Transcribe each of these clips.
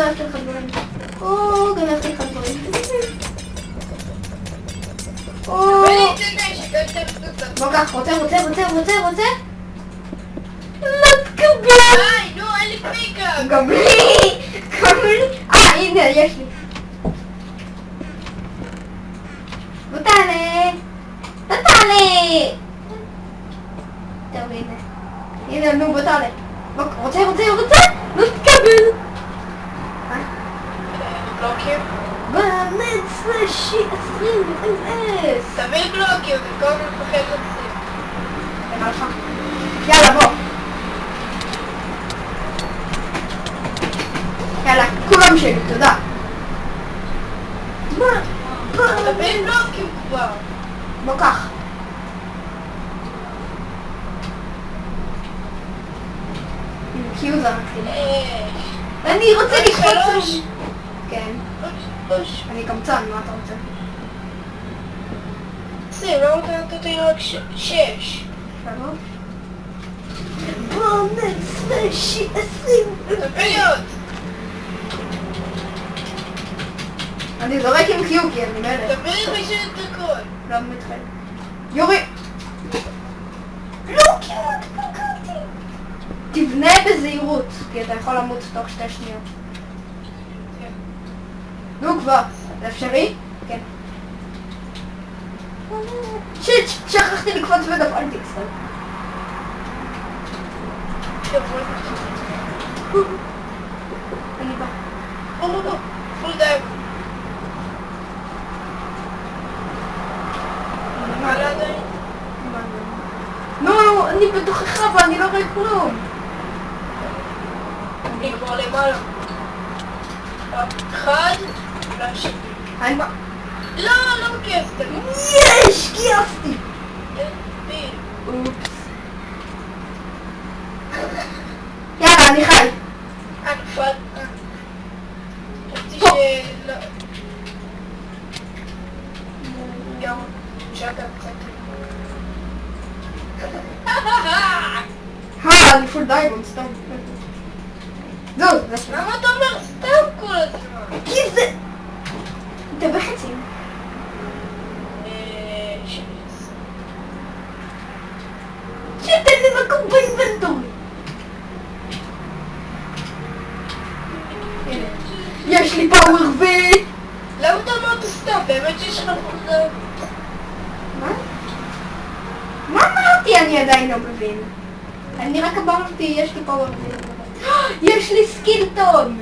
גנבתי לך דברים. גנבתי לך דברים. בוא קח, רוצה? לא תקבל! נו, אין לי פיקה! גם לי! הנה, יש לי. בוא תעלה! טוב, הנה, נו, בוא תעלה. רוצה? לא תקבל! בלוקים? במצווה 20 תביא בלוקים, וכל הזמן מפחד לצים. יאללה, בוא. יאללה, כולם שלי, תודה. תביא בלוקים כבר. בוא קח. קיו זה מתחיל. אני רוצה לקפוץ. שלוש. כן. פוש. אני קמצן, מה אתה רוצה? שים, לא נתת לי רק 6. שלוש. במצווה 20. תביא עוד. אני זורק עם קיו כי אני מלך. תביא לי בשביל דקות. לא מתחיל. יורי! לא, כמעט פגעתי. תבנה בזהירות, כי אתה יכול למות תוך 2 שניות. נו כבר, זה אפשרי? כן. שיט, שכחתי לקפוץ ונפלתי קצת. אני בא. בוא, פול דייב. מה לא עדיין? נו, אני בתוכך ואני לא רואה כלום. אני כבר למעלה. 1, להשאיר. אני בא. לא בקסטר. יש! גייסתי! אופס. יאללה, אני חי. נפל. חשבתי שלא. גם שאתה קצת. אני פול דיימונד, סתם. זהו, זה שלנו. למה אתה אומר סתם כל הזמן? כי זה... אתה בחצים. שתן לי מקום באינבנטורי. יש לי פאוור ו... למה אתה אמרת סתם? באמת שיש לך חוזר? מה אמרתי? אני עדיין לא מבין. אני רק אמרתי, יש לי פאוור ו... יש לי סקילטון!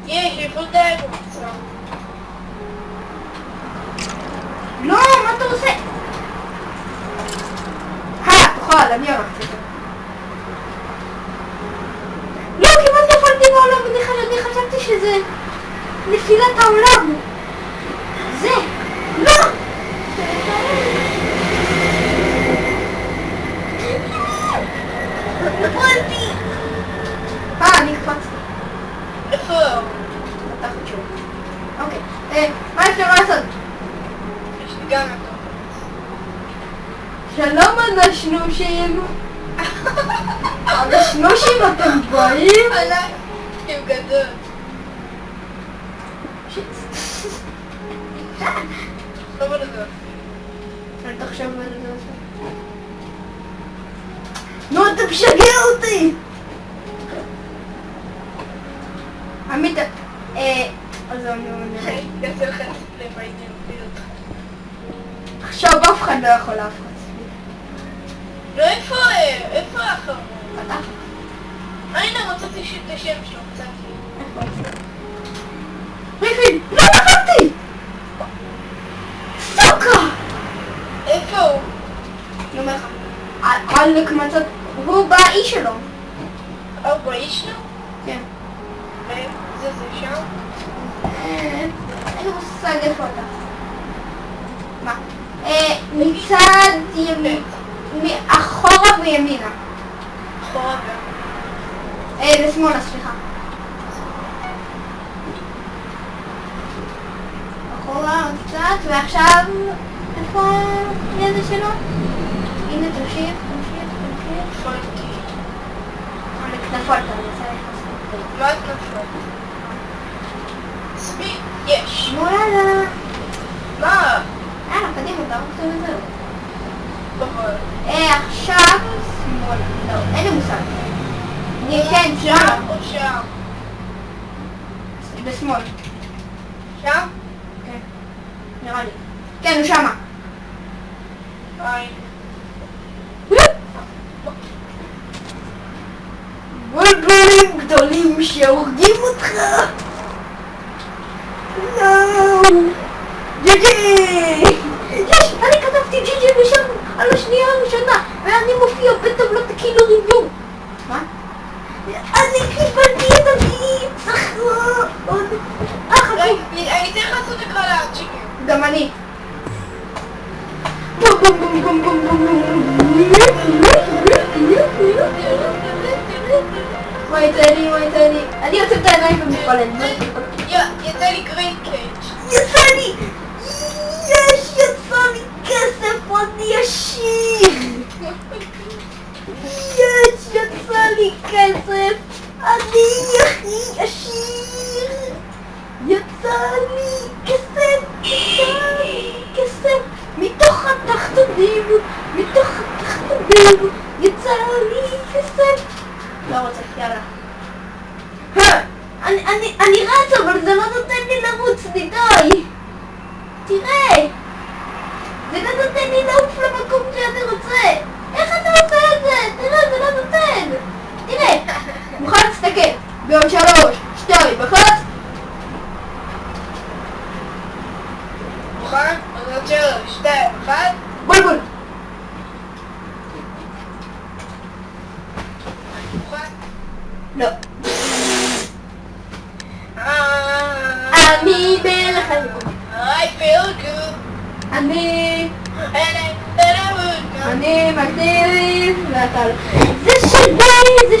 יש לי פולדאי במצב. לא, מה אתה עושה? תוכל, אני הולכת את זה. לא, כמעט נפלתי בעולם, אני חשבתי שזה נפילת העולם. זה, לא! נפלתי! אני קפצתי. איפה? אתה חשוב. אוקיי, מה אפשר לעשות? יש לי גם אותו. שלום הנשנושים. הנשנושים אתם באים? עליי. הוא גדול. לא בלדות. אל תחשוב על זה. נו, אתה משגע אותי! עמית, אז אני אומר... יעשה לך סיפלי בעניין, פיל אותך. עכשיו אף אחד לא יכול להפחץ לי. לא, איפה האחרון? אתה? הנה, מצאתי את השם שלו, מצאתי. ריפין, לא נפלתי! סוקה! איפה הוא? אני אומר לך, על כמצות, הוא באי שלו. באיש שלו? כן. זה שם? אין לי מושג איפה אתה. מה? מצד ימין, אחורה וימינה. אחורה לשמאלה, סליחה. אחורה עוד קצת, ועכשיו, איפה היד שלו? הנה, תמשיך. נפלתי. נפלת, אני אעשה לך ספק. מה את נפלת? צבי, יש. נו יאללה. מה? יאללה, קדימה, אתה רוצה וזהו. נכון. עכשיו שמאל. לא, אין לי מושג. כן, שם שם. או שם? בשמאל. שם? כן. נראה לי. כן, הוא שמה. היי. בולבולים גדולים שהורגים אותך. לא. ג'י. יש, אני כתבתי ג'י בשם על השנייה הראשונה, ואני מופיע בטבלת הקילו ריוויו. מה? אני קיבלתי את הניצחון. אני צריך לעשות הגרלה, צ'יקן. גם אני. בום בום בום בום בום בום. וואי תן לי. אני יוצא את העיניים ומתפלל. יצא לי גרין קייג'. יצא לי! יצא לי כסף, אני עשיר! יצא לי כסף, אני הכי עשיר! יצא לי כסף, מתוך התחתונים, יצא לי כסף! לא רוצה, יאללה. אני רץ, אבל זה לא נותן לי לרוץ, די. תראה! זה לא נותן לי לעוף למקום שאני רוצה! איך אתה עושה את זה? תראה, זה לא נותן! תראה! מוכן להסתכל! ביום 3, 2, 1! מוכן? עוד 3, 2, 1. בולבול! מוכן? לא. אני מלך הליכוד. I feel good. אני and I would go. מגדיר ואתה לא. זה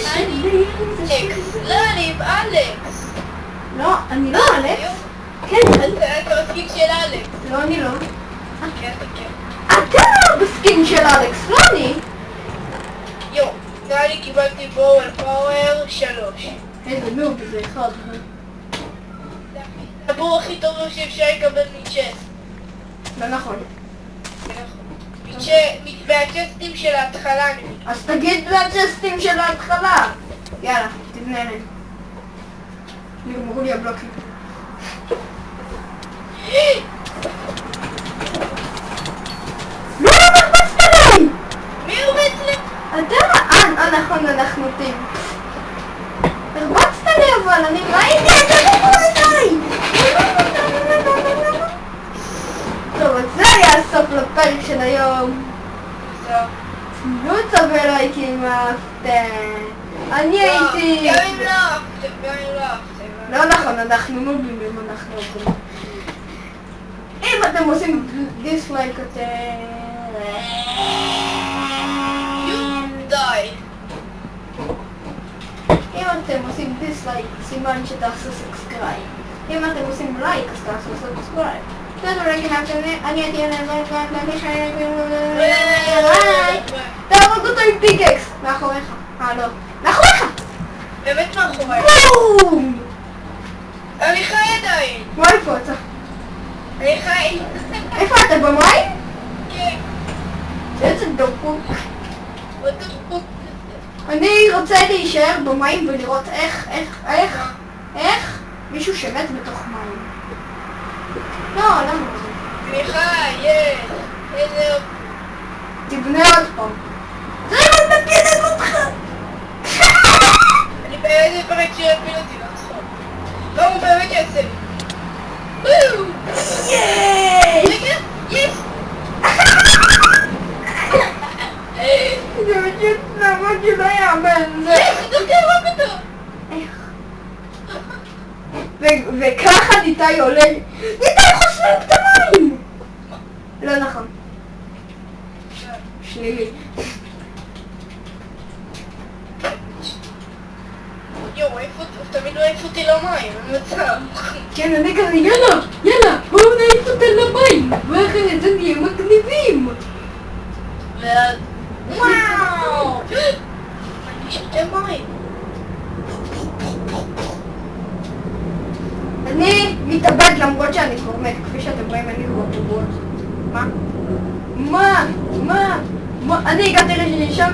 שלי. אלכס, לא, אני עם אלכס. לא, אני לא אלכס. כן, אתה מסכים של אלכס. לא, אני לא. כן, כן. אתה בסקין של אלכס, לא אני. יו, נראה לי קיבלתי בואו פאוור 3. איזה נוב, זה אחד. זה הבור הכי טוב שאפשר לקבל מצ'סט. לא נכון. מהצ'סטים של ההתחלה אני מתכוון. אז תגיד מהצ'סטים של ההתחלה. יאללה, תבנה להם. נגמרו לי הבלוקים. לא, הרבצת עליי! מי הרבץ לי? אתה, נכון, אנחנו טים. הרבצת לי אבל, אני ראיתי את זה בכל עיניי! טוב, אז זה היה הסוף לפרק של היום. תנו צווי לייקים אם אהבתם. אני הייתי... גם אם לא אהבתם. לא נכון, אנחנו נובים אם אנחנו עושים. אם אתם עושים דיסלייק אתם... You die. אם אתם עושים דיסלייק, סימן שתעשו סאבסקרייב. אם אתם עושים לייק, אז תעשו סאבסקרייב. תודה רבה, אני הייתי תהרוג אותו עם פיקקס. מאחוריך. לא. מאחוריך! באמת מאחורי. בום! אני חי עדיין. איפה אתה? אני חי. איפה אתה? במים? כן. איזה דפוק. what the fuck? אני רוצה להישאר במים ולראות איך מישהו שמת בתוך מים. לא, למה? אני חי, יש. איזה... תבנה עוד פעם. זה לא מפיידם אותך! אני באיזה פרק שיפיל אותי, לא צחוק. לא, הוא באמת יעשה לי. וואו! ייי! רגע, יש! זה פשוט נעמוד שלא יאמן. יש, אתה תהרוג אותו! איך? וככה ניתאי עולה. ניתאי חוסמים את המים! לא נכון. שלילי. יואו, תמיד לא העיף אותי למים, אין מצב. כן, אני כזה, יאללה, בואו נעיף אותה למים, ואחרי זה נהיה מגניבים. ואז... וואו! אני שותה מים. אני למרות שאני כבר מת, כפי שאתם רואים אין לי כבר תגובות. מה? אני הגעתי לשם?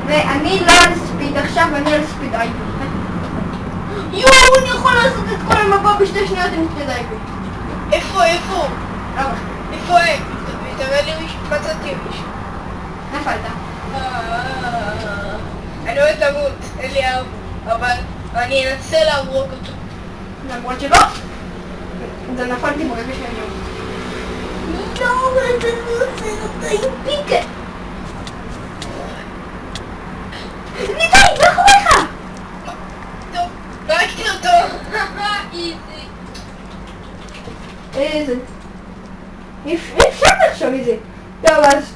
ואני לא על ספיד עכשיו, אני על ספיד אייבי. יואו, אני יכול לעשות את כל המבוא בשתי שניות עם ספיד אייבי. איפה? איפה הם? תראה לי מצאתי מישהו. נפלת. אני אוהב למות, אין לי ארבע, אבל אני אנסה להרוג אותו. למרות שלא. זה נפלתי ברגע שאני יום. לא, אתה לא עושה אותה עם פיקה. ניתן, מאחוריך! טוב, ראיתי אותו. איזי. איזה. אפשר לחשוב איזה. טוב, אז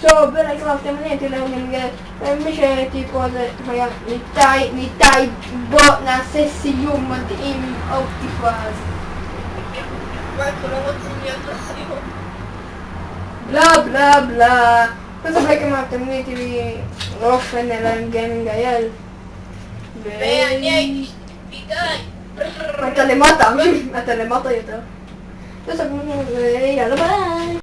טוב, בלייק רבתם, אני הייתי לארגן, ומי שהייתי פה זה היה ניתאי, בוא נעשה סיום מדהים עם אופטיפאז. אנחנו לא רוצים להיות לסיום. בלה. אז בלייק רבתם, אני הייתי רופן אלן גיימינג אייל. ואני הייתי די. אתה למטה יותר. יאללה ביי.